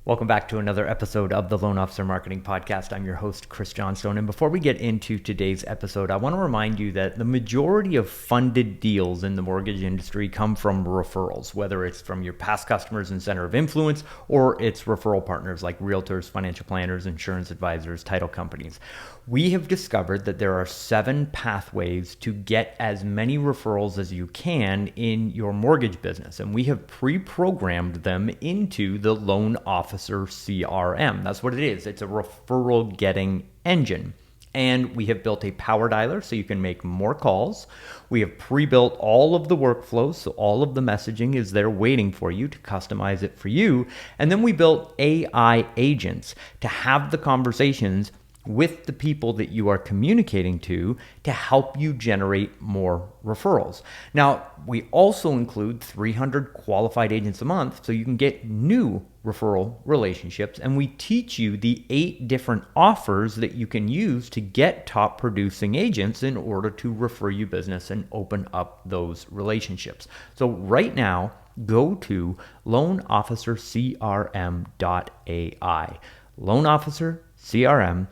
Welcome back to another episode of the Loan Officer Marketing Podcast. I'm your host, Chris Johnstone. And before we get into today's episode, I want to remind you that the majority of funded deals in the mortgage industry come from referrals, whether it's from your past customers and center of influence, or it's referral partners like realtors, financial planners, insurance advisors, title companies. We have discovered that there are 7 pathways to get as many referrals as you can in your mortgage business. And we have pre-programmed them into the loan officer CRM. That's what it is. It's a referral getting engine. And we have built a power dialer so you can make more calls. We have pre-built all of the workflows, so all of the messaging is there waiting for you to customize it for you. And then we built AI agents to have the conversations with the people that you are communicating to help you generate more referrals. Now, we also include 300 qualified agents a month so you can get new referral relationships, and we teach you the 8 different offers that you can use to get top producing agents in order to refer you business and open up those relationships. So right now, go to loanofficercrm.ai. loanofficercrm.ai.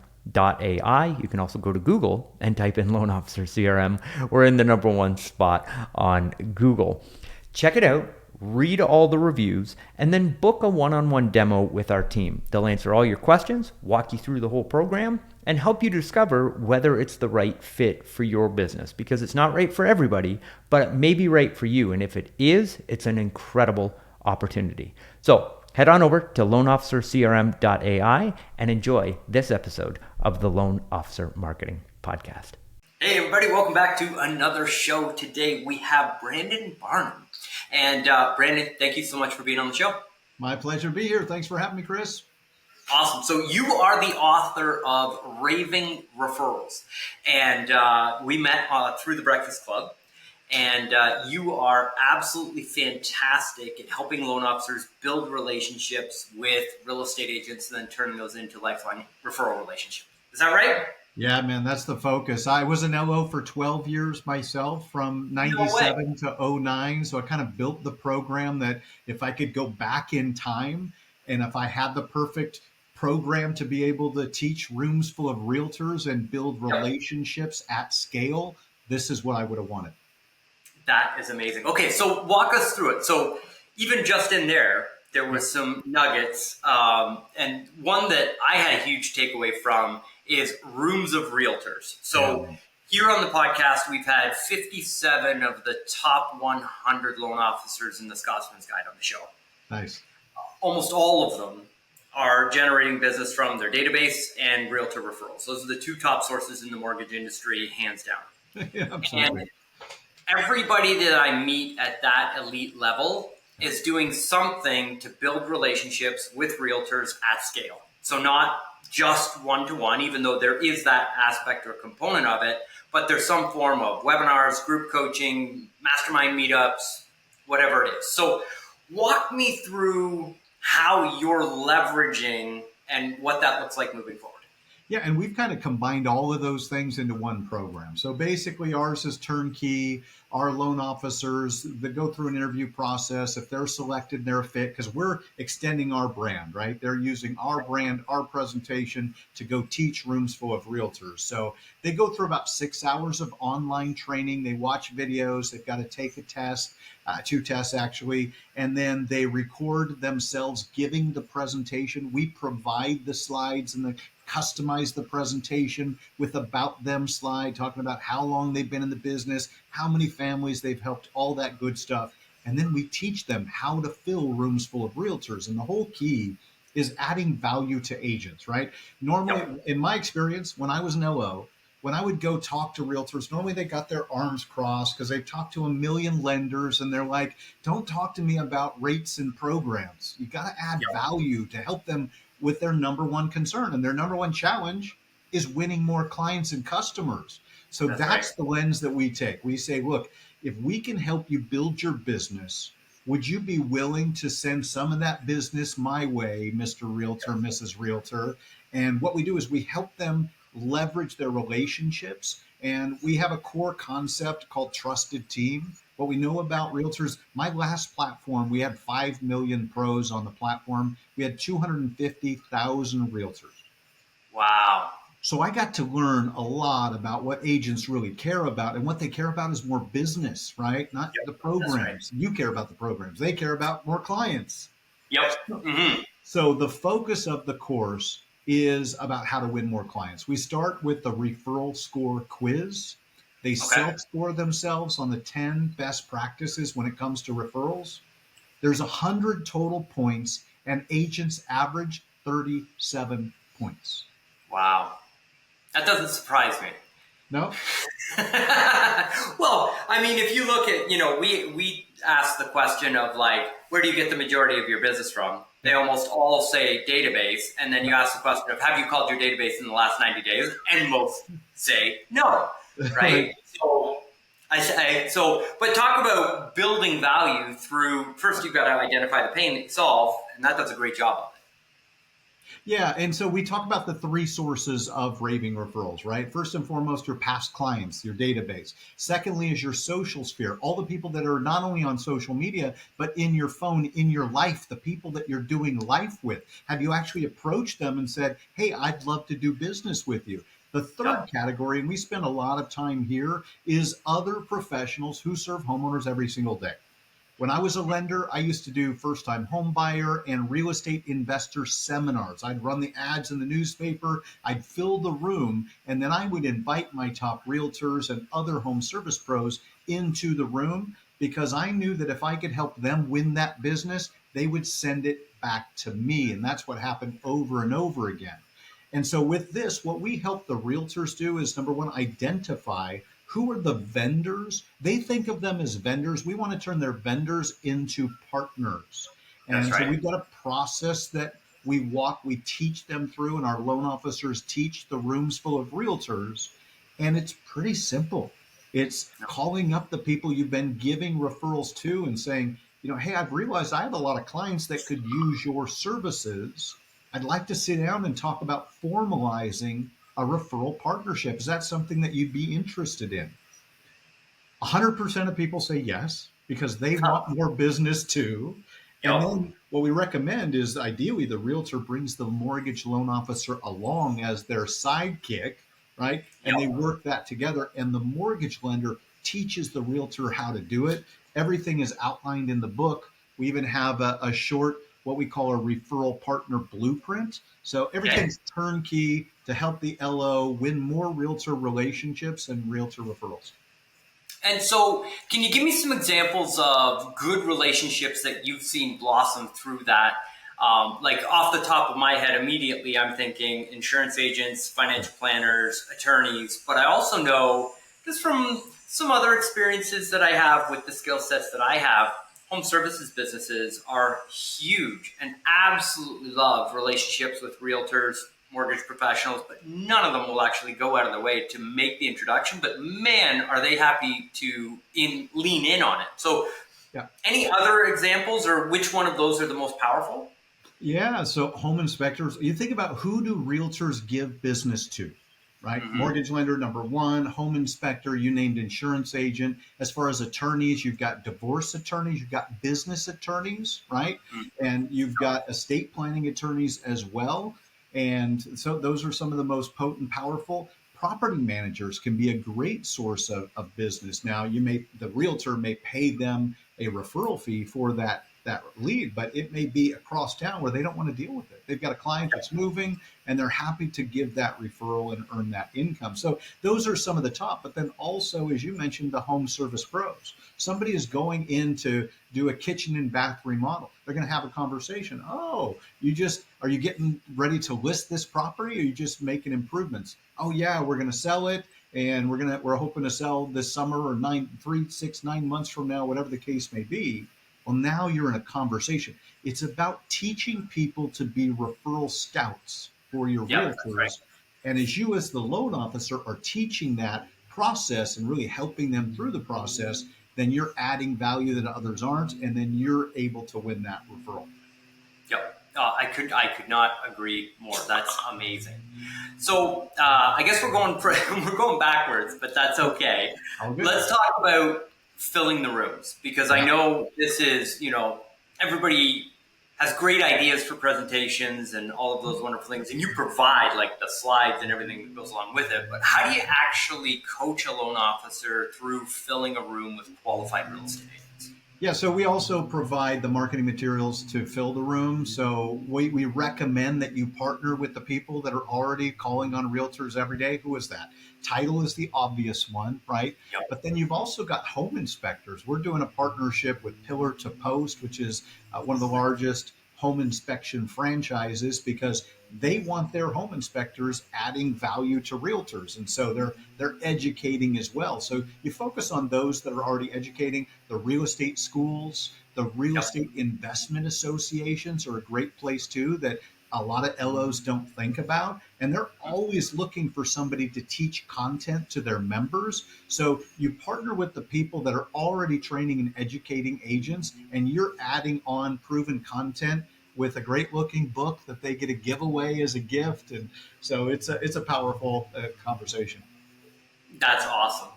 You can also go to Google and type in Loan Officer CRM. We're in the #1 spot on Google. Check it out, read all the reviews, and then book a one-on-one demo with our team. They'll answer all your questions, walk you through the whole program, and help you discover whether it's the right fit for your business, because it's not right for everybody, but it may be right for you. And if it is, it's an incredible opportunity. So head on over to loanofficercrm.ai and enjoy this episode of the Loan Officer Marketing Podcast. Hey everybody, welcome back to another show. Today we have Brandon Barnum. And Brandon, thank you so much for being on the show. My pleasure to be here. Thanks for having me, Chris. Awesome. So you are the author of Raving Referrals. And we met through the Breakfast Club. And you are absolutely fantastic at helping loan officers build relationships with real estate agents and then turning those into lifelong referral relationships. Is that right? Yeah, man, that's the focus. I was an LO for 12 years myself, from 97 to 09. So I kind of built the program that if I could go back in time and if I had the perfect program to be able to teach rooms full of realtors and build relationships at scale, this is what I would have wanted. That is amazing. Okay, so walk us through it. So even just in there was some nuggets. And one that I had a huge takeaway from is rooms of realtors. So here on the podcast, we've had 57 of the top 100 loan officers in the Scotsman's Guide on the show. Nice. Almost Almost all of them are generating business from their database and realtor referrals. Those are the 2 top sources in the mortgage industry, hands down. Yeah, absolutely. And everybody that I meet at that elite level is doing something to build relationships with realtors at scale. So not just one-to-one, even though there is that aspect or component of it, but there's some form of webinars, group coaching, mastermind meetups, whatever it is. So walk me through how you're leveraging and what that looks like moving forward. Yeah, and we've kind of combined all of those things into one program. So basically ours is turnkey. Our loan officers that go through an interview process, if they're selected, they're a fit, because we're extending our brand, right? They're using our brand, our presentation to go teach rooms full of realtors. So they go through about 6 hours of online training. They watch videos. They've got to take a test, 2 tests actually, and then they record themselves giving the presentation. We provide the slides and the customize the presentation with about them slide, talking about how long they've been in the business, how many families they've helped, all that good stuff. And then we teach them how to fill rooms full of realtors. And the whole key is adding value to agents, right? Normally, in my experience, when I was an LO, when I would go talk to realtors, normally they got their arms crossed because they've talked to a million lenders and they're like, don't talk to me about rates and programs. You got to add value to help them with their #1 concern. And their #1 challenge is winning more clients and customers. So that's the lens that we take. We say, look, if we can help you build your business, would you be willing to send some of that business my way, Mr. Realtor, Mrs. Realtor? And what we do is we help them leverage their relationships. And we have a core concept called trusted team. what we know about realtors. My last platform, we had 5 million pros on the platform. We had 250,000 realtors. Wow. So I got to learn a lot about what agents really care about. And what they care about is more business, right? Not Yep. the That's right. programs. You care about the programs. They care about more clients. Yep. Mm-hmm. So the focus of the course is about how to win more clients. We start with the referral score quiz. They Okay. self-score themselves on the 10 best practices when it comes to referrals. There's 100 total points, and agents average 37 points. Wow. That doesn't surprise me. No? Well, I mean, if you look at, we ask the question of like, where do you get the majority of your business from? They almost all say database. And then you ask the question of, have you called your database in the last 90 days? And most say no, right? So but talk about building value through, first you've got to identify the pain that you solve, and that does a great job of it. Yeah, and so we talk about the three sources of raving referrals, right? First and foremost, your past clients, your database. Secondly, is your social sphere, all the people that are not only on social media, but in your phone, in your life, the people that you're doing life with. Have you actually approached them and said, hey, I'd love to do business with you? The third Yep. category, and we spend a lot of time here, is other professionals who serve homeowners every single day. When I was a lender, I used to do first time home buyer and real estate investor seminars. I'd run the ads in the newspaper, I'd fill the room, and then I would invite my top realtors and other home service pros into the room because I knew that if I could help them win that business, they would send it back to me. And that's what happened over and over again. And so with this, what we help the realtors do is number one, identify who are the vendors. They think of them as vendors. We want to turn their vendors into partners. That's And so right. we've got a process that we teach them through, and our loan officers teach the rooms full of realtors. And it's pretty simple. It's calling up the people you've been giving referrals to and saying, hey, I've realized I have a lot of clients that could use your services. I'd like to sit down and talk about formalizing a referral partnership. Is that something that you'd be interested in? 100% of people say yes because they want more business too. And Yep. then what we recommend is ideally the realtor brings the mortgage loan officer along as their sidekick, right? And they Yep. work that together. And the mortgage lender teaches the realtor how to do it. Everything is outlined in the book. We even have a short, what we call a referral partner blueprint. So Okay. everything's turnkey to help the LO win more realtor relationships and realtor referrals. And so, can you give me some examples of good relationships that you've seen blossom through that? Like off the top of my head, immediately I'm thinking insurance agents, financial planners, attorneys, but I also know just from some other experiences that I have with the skill sets that I have, home services businesses are huge and absolutely love relationships with realtors, mortgage professionals, but none of them will actually go out of their way to make the introduction. But man, are they happy to lean in on it. So Yeah. any other examples, or which one of those are the most powerful? Yeah. So home inspectors, you think about who do realtors give business to, right? Mm-hmm. Mortgage lender, number one, home inspector, you named insurance agent. As far as attorneys, you've got divorce attorneys, you've got business attorneys, right? And you've got estate planning attorneys as well. And so those are some of the most potent, powerful. Property managers can be a great source of business. Now, the realtor may pay them a referral fee for that lead, but it may be across town where they don't want to deal with it. They've got a client that's moving and they're happy to give that referral and earn that income. So those are some of the top. But then also, as you mentioned, the home service pros. Somebody is going in to do a kitchen and bath remodel. They're going to have a conversation. Oh, are you getting ready to list this property? Or are you just making improvements? Oh yeah, we're going to sell it. And we're hoping to sell this summer or 3, 6, 9 months from now, whatever the case may be. Well, now you're in a conversation. It's about teaching people to be referral scouts for your Yep, that's right. realtors. And as you, as the loan officer, are teaching that process and really helping them through the process, then you're adding value that others aren't. And then you're able to win that referral. Yep. I could not agree more. That's amazing. So I guess we're going backwards, but that's okay. All good. Let's talk about filling the rooms, because I know this is, everybody has great ideas for presentations and all of those wonderful things, and you provide like the slides and everything that goes along with it. But how do you actually coach a loan officer through filling a room with qualified real estate agents? Yeah, so we also provide the marketing materials to fill the room. So we recommend that you partner with the people that are already calling on realtors every day. Who is that? Title is the obvious one, right? Yep. But then you've also got home inspectors. We're doing a partnership with Pillar to Post, which is one of the largest home inspection franchises, because they want their home inspectors adding value to realtors, and so they're educating as well. So you focus on those that are already educating. The real estate schools, the real Yep. estate investment associations are a great place too, that a lot of LOs don't think about, and they're always looking for somebody to teach content to their members. So you partner with the people that are already training and educating agents, and you're adding on proven content with a great looking book that they get a giveaway as a gift. And so it's a powerful conversation. That's awesome.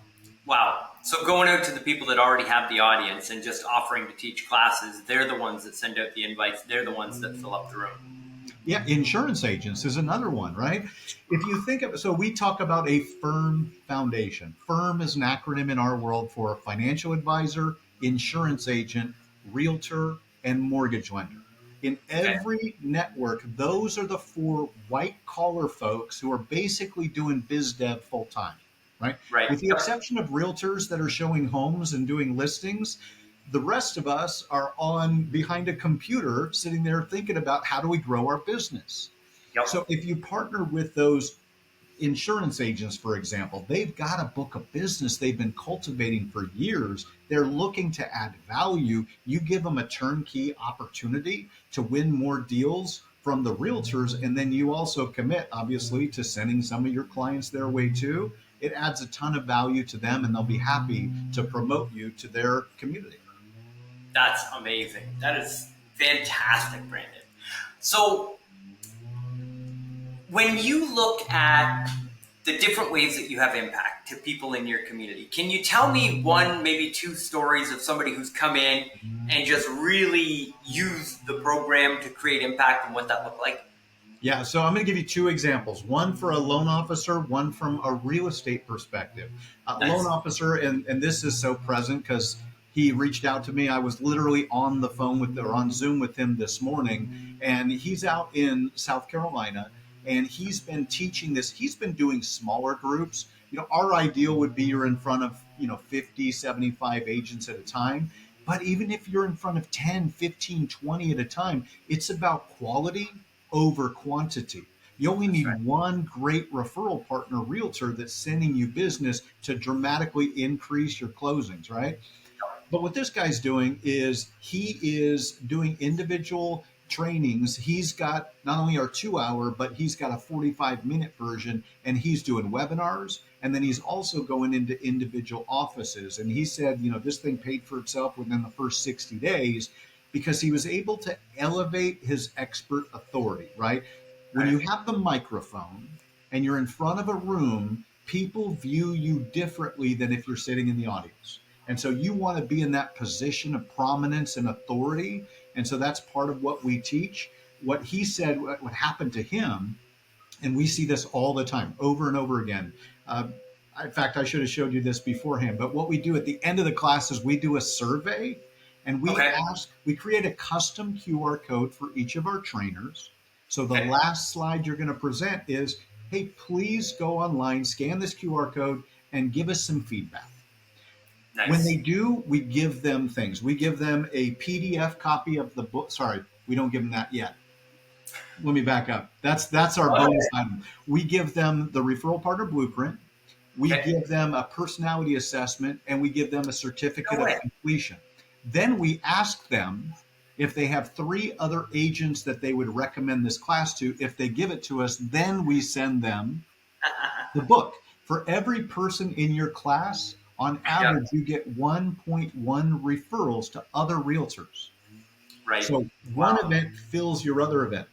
Wow. So going out to the people that already have the audience and just offering to teach classes, they're the ones that send out the invites. They're the ones that fill up the room. Yeah, insurance agents is another one, right? If you think of, so we talk about a firm foundation. Firm is an acronym in our world for financial advisor, insurance agent, realtor, and mortgage lender. In Okay. every network, those are the four white collar folks who are basically doing biz dev full time, right? Right. With the Yep. exception of realtors that are showing homes and doing listings, the rest of us are on behind a computer sitting there thinking about how do we grow our business. Yep. So if you partner with those insurance agents, for example, they've got a book of business they've been cultivating for years. They're looking to add value. You give them a turnkey opportunity to win more deals from the realtors, and then you also commit, obviously, to sending some of your clients their way too. It adds a ton of value to them, and they'll be happy to promote you to their community. That's amazing. That is fantastic, Brandon. So when you look at the different ways that you have impact to people in your community, can you tell me one, maybe two stories of somebody who's come in and just really used the program to create impact and what that looked like? Yeah, so I'm going to give you two examples, one for a loan officer, one from a real estate perspective. Loan Nice. officer, and this is so present because he reached out to me. I was literally on the phone with or on Zoom with him this morning, and he's out in South Carolina, and he's been teaching this. He's been doing smaller groups. Our ideal would be you're in front of, 50, 75 agents at a time. But even if you're in front of 10, 15, 20 at a time, it's about quality over quantity. You only That's right. need one great referral partner realtor that's sending you business to dramatically increase your closings, right? But what this guy's doing is he is doing individual trainings. He's got not only our 2 hour, but he's got a 45-minute version, and he's doing webinars. And then he's also going into individual offices. And he said, this thing paid for itself within the first 60 days because he was able to elevate his expert authority, right? When Right. you have the microphone and you're in front of a room, people view you differently than if you're sitting in the audience. And so you want to be in that position of prominence and authority. And so that's part of what we teach. What he said, what happened to him, and we see this all the time, over and over again. In fact, I should have showed you this beforehand, but what we do at the end of the class is we do a survey, and Okay. we create a custom QR code for each of our trainers. So the Okay. last slide you're going to present is, hey, please go online, scan this QR code, and give us some feedback. When they Nice. do, we give them things. We give them a PDF copy of the book. Sorry, we don't give them that yet. Let me back up. That's our bonus Okay. item. We give them the referral partner blueprint. We Okay. give them a personality assessment, and we give them a certificate No of way. completion. Then we ask them if they have three other agents that they would recommend this class to. If they give it to us, then we send them the book. For every person in your class, on Yep. average, you get 1.1 referrals to other realtors. Right. So one Wow. event fills your other event.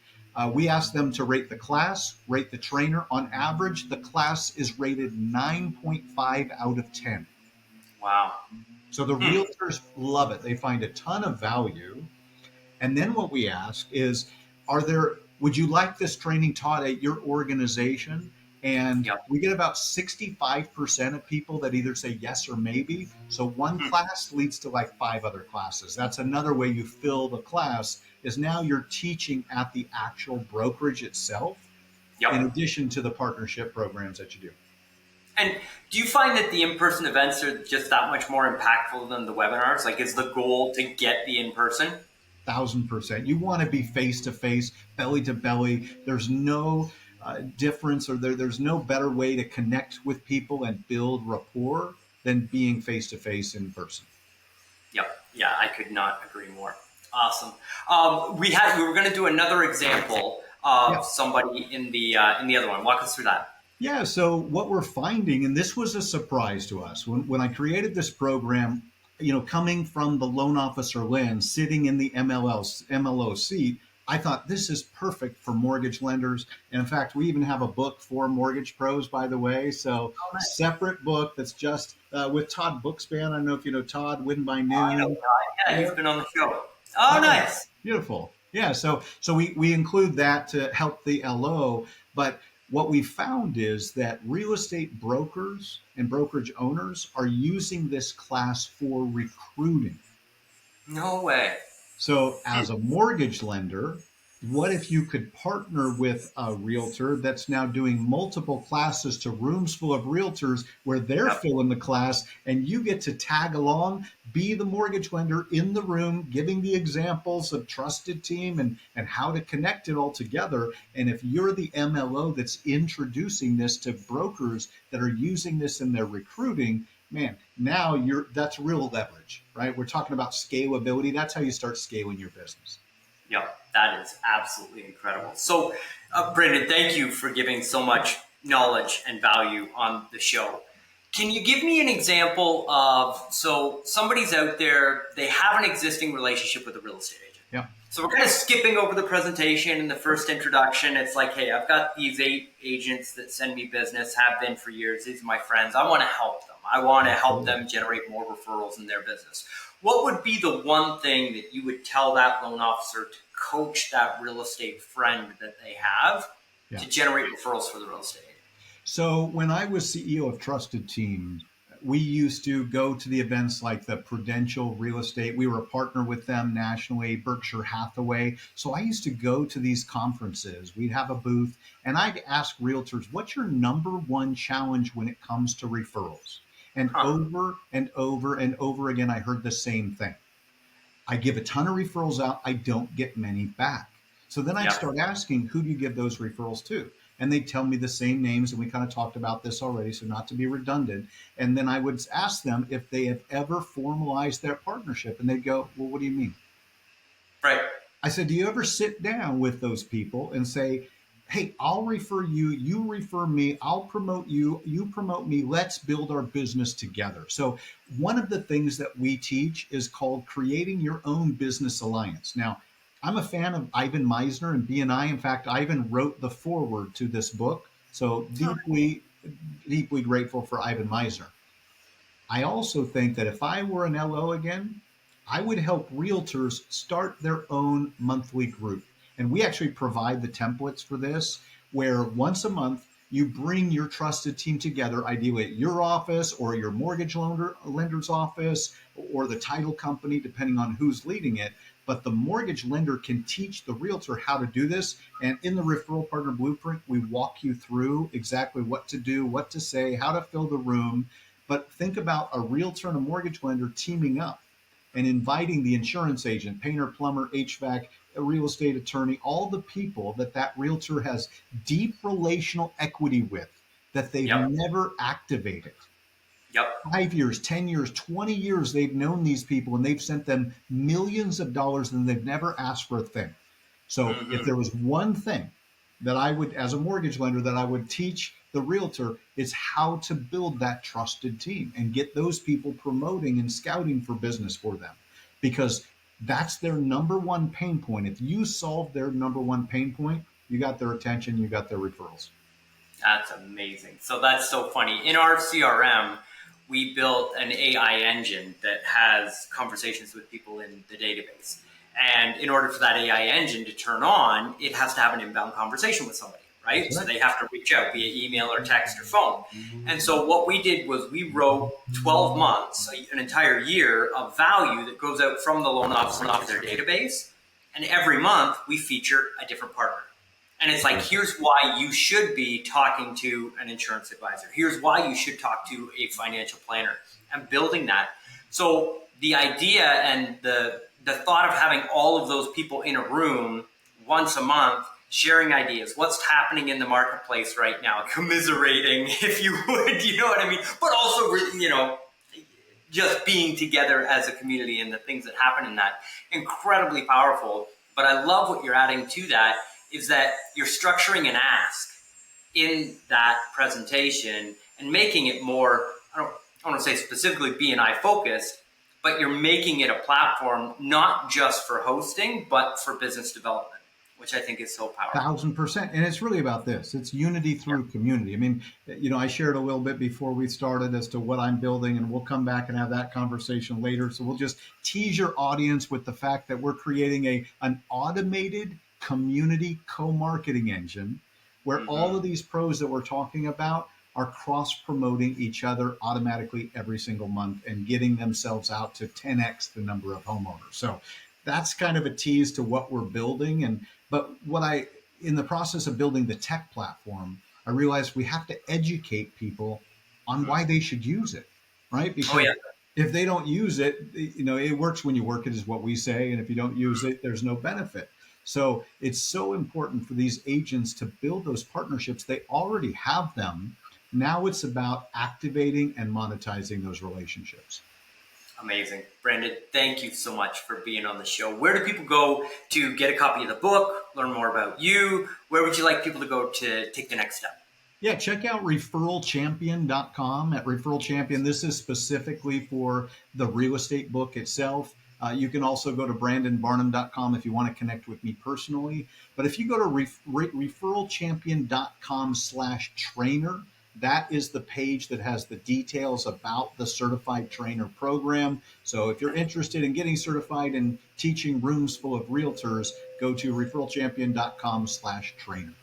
We ask them to rate the class, rate the trainer. On average, the class is rated 9.5 out of 10. Wow. So the realtors love it. They find a ton of value. And then what we ask is, would you like this training taught at your organization? And Yep. we get about 65% of people that either say yes or maybe. So one class leads to like 5 other classes. That's another way you fill the class, is now you're teaching at the actual brokerage itself, in Yep. addition to the partnership programs that you do. And do you find that the in-person events are just that much more impactful than the webinars? Like, is the goal to get the in-person? 1,000%. You want to be face to face, belly to belly. There's no difference, or there's no better way to connect with people and build rapport than being face to face in person. Yep. Yeah, I could not agree more. Awesome. We were going to do another example Yeah. of somebody in the other one. Walk us through that. Yeah. So what we're finding, and this was a surprise to us when I created this program, coming from the loan officer lens, sitting in the MLO seat, I thought this is perfect for mortgage lenders. And in fact, we even have a book for mortgage pros, by the way. So Oh, nice. separate book that's just with Todd Bookspan. I don't know if you know Todd, Win by I know. Noon. Yeah, he's been on the show. Oh, Oh, nice. beautiful. Yeah, so we include that to help the LO, but what we found is that real estate brokers and brokerage owners are using this class for recruiting. No way. So, as a mortgage lender, what if you could partner with a realtor that's now doing multiple classes to rooms full of realtors where they're Yep. filling the class, and you get to tag along, be the mortgage lender in the room, giving the examples of trusted team and how to connect it all together. And if you're the MLO that's introducing this to brokers that are using this in their recruiting, man, now that's real leverage, right? We're talking about scalability. That's how you start scaling your business. Yep, that is absolutely incredible. So, Brandon, thank you for giving so much knowledge and value on the show. Can you give me an example of, so somebody's out there, they have an existing relationship with a real estate agent. Yeah. So we're kind of skipping over the presentation and the first introduction. It's like, hey, I've got these 8 agents that send me business, have been for years. These are my friends. I want to help them. I want to help them generate more referrals in their business. What would be the one thing that you would tell that loan officer to coach that real estate friend that they have Yeah. to generate referrals for the real estate agent? So when I was CEO of Trusted Team, we used to go to the events like the Prudential Real Estate. We were a partner with them nationally, Berkshire Hathaway. So I used to go to these conferences. We'd have a booth, and I'd ask realtors, what's your number one challenge when it comes to referrals? And over and over and over again, I heard the same thing. I give a ton of referrals out. I don't get many back. So then I'd Yeah. start asking, who do you give those referrals to? And they'd tell me the same names. And we kind of talked about this already, so not to be redundant. And then I would ask them if they have ever formalized their partnership. And they'd go, well, what do you mean? Right. I said, do you ever sit down with those people and say, hey, I'll refer you, you refer me, I'll promote you, you promote me, let's build our business together. So, one of the things that we teach is called creating your own business alliance. Now, I'm a fan of Ivan Meisner and BNI. In fact, I even wrote the foreword to this book. So, deeply, deeply grateful for Ivan Meisner. I also think that if I were an LO again, I would help realtors start their own monthly group. And we actually provide the templates for this, where once a month you bring your trusted team together, ideally at your office or your mortgage lender's office or the title company, depending on who's leading it. But the mortgage lender can teach the realtor how to do this. And in the Referral Partner Blueprint, we walk you through exactly what to do, what to say, how to fill the room. But think about a realtor and a mortgage lender teaming up and inviting the insurance agent, painter, plumber, HVAC, a real estate attorney, all the people that realtor has deep relational equity with that they've Yep. never activated. Yep. 5 years, 10 years, 20 years, they've known these people and they've sent them millions of dollars and they've never asked for a thing. So if there was one thing that I would, as a mortgage lender, that I would teach the realtor, is how to build that trusted team and get those people promoting and scouting for business for them, because that's their number one pain point. If you solve their number one pain point, you got their attention, you got their referrals. That's amazing. So that's so funny. In our CRM, we built an AI engine that has conversations with people in the database. And in order for that AI engine to turn on, it has to have an inbound conversation with somebody, right? So they have to reach out via email or text or phone. And so what we did was we wrote 12 months, an entire year of value that goes out from the loan officer to their database. And every month we feature a different partner. And it's like, here's why you should be talking to an insurance advisor. Here's why you should talk to a financial planner, and building that. So the idea and the thought of having all of those people in a room once a month, sharing ideas, what's happening in the marketplace right now, commiserating, if you would, you know what I mean? But also, you know, just being together as a community and the things that happen in that, incredibly powerful. But I love what you're adding to that, is that you're structuring an ask in that presentation and making it more, I want to say specifically B&I focused, but you're making it a platform not just for hosting, but for business development, which I think is so powerful. 1,000%. And it's really about this. It's unity through community. I mean, you know, I shared a little bit before we started as to what I'm building, and we'll come back and have that conversation later. So we'll just tease your audience with the fact that we're creating an automated community co-marketing engine where all of these pros that we're talking about are cross-promoting each other automatically every single month and getting themselves out to 10x the number of homeowners. So that's kind of a tease to what we're building. But in the process of building the tech platform, I realized we have to educate people on why they should use it, right? Because if they don't use it, you know, it works when you work it, is what we say. And if you don't use it, there's no benefit. So it's so important for these agents to build those partnerships. They already have them. Now it's about activating and monetizing those relationships. Amazing. Brandon, thank you so much for being on the show. Where do people go to get a copy of the book, learn more about you? Where would you like people to go to take the next step? Yeah, check out referralchampion.com. At Referral Champion, this is specifically for the real estate book itself. You can also go to brandonbarnum.com if you want to connect with me personally. But if you go to referralchampion.com/trainer, that is the page that has the details about the certified trainer program. So if you're interested in getting certified and teaching rooms full of realtors, go to referralchampion.com/trainer.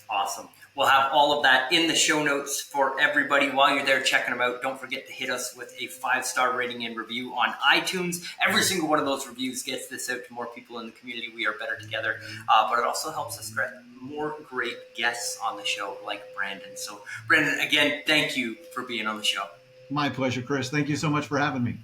Awesome. We'll have all of that in the show notes for everybody. While you're there checking them out, don't forget to hit us with a 5-star rating and review on iTunes. Every single one of those reviews gets this out to more people in the community. We are better together. But it also helps us get more great guests on the show like Brandon. So, Brandon, again, thank you for being on the show. My pleasure, Chris. Thank you so much for having me.